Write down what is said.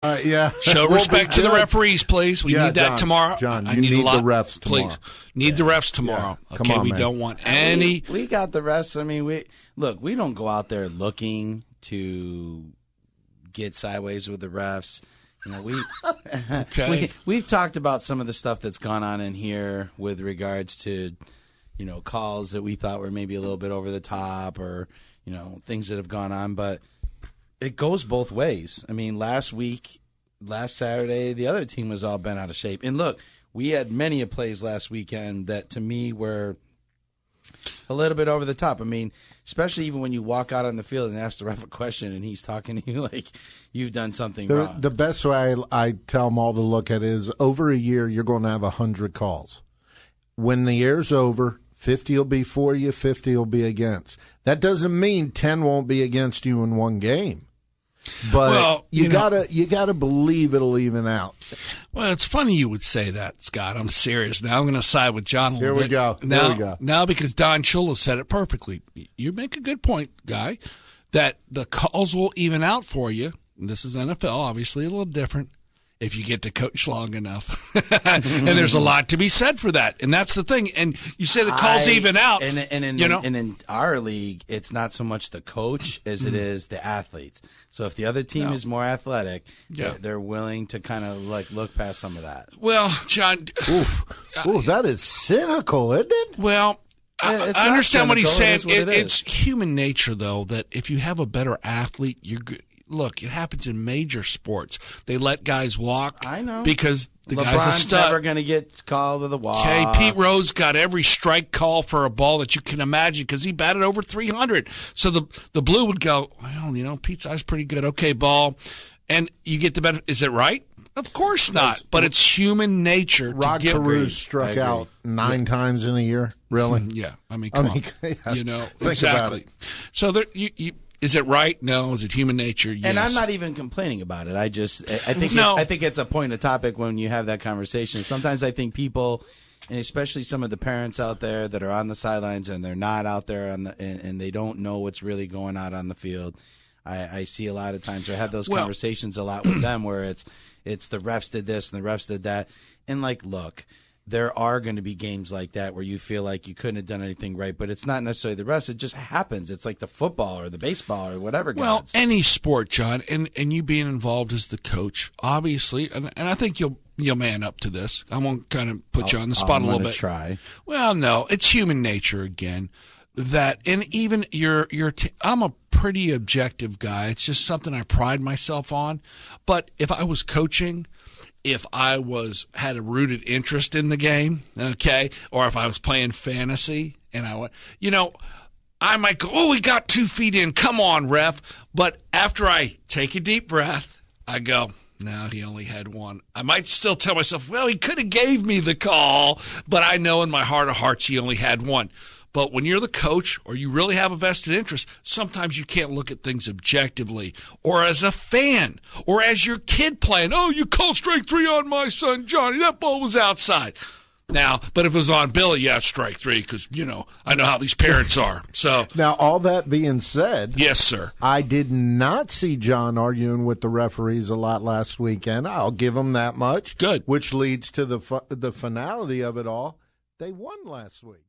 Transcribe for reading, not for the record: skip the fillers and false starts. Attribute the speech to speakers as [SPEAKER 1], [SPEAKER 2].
[SPEAKER 1] Yeah.
[SPEAKER 2] Show respect to the referees, please. We need that tomorrow.
[SPEAKER 1] John, you need the refs tomorrow.
[SPEAKER 2] Please. Need the refs tomorrow.
[SPEAKER 1] Yeah.
[SPEAKER 2] Okay,
[SPEAKER 1] Come on,
[SPEAKER 2] we
[SPEAKER 1] man.
[SPEAKER 2] don't want any.
[SPEAKER 3] We got the refs. I mean, we don't go out there looking to get sideways with the refs. You know, we've talked about some of the stuff that's gone on in here with regards to, you know, calls that we thought were maybe a little bit over the top, or, you know, things that have gone on, but it goes both ways. I mean, last Saturday, the other team was all bent out of shape. And look, we had many plays last weekend that to me were a little bit over the top. I mean, especially even when you walk out on the field and ask the ref a question and he's talking to you like you've done something wrong.
[SPEAKER 1] The best way I tell them all to look at it is over a year, you're going to have 100 calls. When the year's over, 50 will be for you, 50 will be against. That doesn't mean 10 won't be against you in one game. But you gotta believe it'll even out.
[SPEAKER 2] Well, it's funny you would say that, Scott. I'm serious. Now I'm going to side with John a little bit.
[SPEAKER 1] Here we go.
[SPEAKER 2] Now, because Don Chula said it perfectly. You make a good point, Guy, that the calls will even out for you. And this is NFL, obviously a little different, if you get to coach long enough. And there's a lot to be said for that. And that's the thing. And you said the calls even out.
[SPEAKER 3] And in our league, it's not so much the coach as it is the athletes. So if the other team is more athletic, they're willing to kind of like look past some of that.
[SPEAKER 2] Well, John.
[SPEAKER 1] Oof, that is cynical, isn't it?
[SPEAKER 2] Well, I understand what he's saying.
[SPEAKER 3] It's
[SPEAKER 2] human nature, though, that if you have a better athlete, you're good. Look, it happens in major sports. They let guys walk.
[SPEAKER 3] I know.
[SPEAKER 2] Because the
[SPEAKER 3] LeBron's
[SPEAKER 2] guy's a stud.
[SPEAKER 3] Never going to get called with a walk.
[SPEAKER 2] Okay, Pete Rose got every strike call for a ball that you can imagine because he batted over 300. So the blue would go, well, you know, Pete's eye's pretty good. Okay, ball. And you get the better. Is it right? Of course not. But it's human nature.
[SPEAKER 1] Rod Carew struck out 9 times in a year. Really?
[SPEAKER 2] Yeah. I mean, come on.
[SPEAKER 1] Yeah.
[SPEAKER 2] You know,
[SPEAKER 1] Think
[SPEAKER 2] exactly.
[SPEAKER 1] about it.
[SPEAKER 2] So there, is it right? No. Is it human nature? Yes.
[SPEAKER 3] And I'm not even complaining about it. I think I think it's a point of topic when you have that conversation. Sometimes I think people, and especially some of the parents out there that are on the sidelines and they're not out there and they don't know what's really going on the field. I see a lot of times I have those conversations a lot with them where it's the refs did this and the refs did that. And like, look, there are going to be games like that where you feel like you couldn't have done anything right, but it's not necessarily the refs. It just happens. It's like the football or the baseball or whatever.
[SPEAKER 2] Well, any sport, John, and you being involved as the coach, obviously, and I think you'll man up to this. I won't kind of put you on the spot a little bit.
[SPEAKER 3] Try.
[SPEAKER 2] Well, no, it's human nature again. That, and even I'm a pretty objective guy. It's just something I pride myself on. But if I was coaching, if I had a rooted interest in the game, okay, or if I was playing fantasy and I might go, oh, we got 2 feet in. Come on, ref. But after I take a deep breath, I go, no, he only had 1. I might still tell myself, well, he could have gave me the call, but I know in my heart of hearts he only had 1. But when you're the coach or you really have a vested interest, sometimes you can't look at things objectively. Or as a fan, or as your kid playing, oh, you called strike 3 on my son Johnny. That ball was outside. Now, but if it was on Billy, yeah, strike 3 because, I know how these parents are. So
[SPEAKER 1] now, all that being said,
[SPEAKER 2] yes, sir.
[SPEAKER 1] I did not see John arguing with the referees a lot last weekend. I'll give him that much.
[SPEAKER 2] Good.
[SPEAKER 1] Which leads to the finality of it all. They won last week.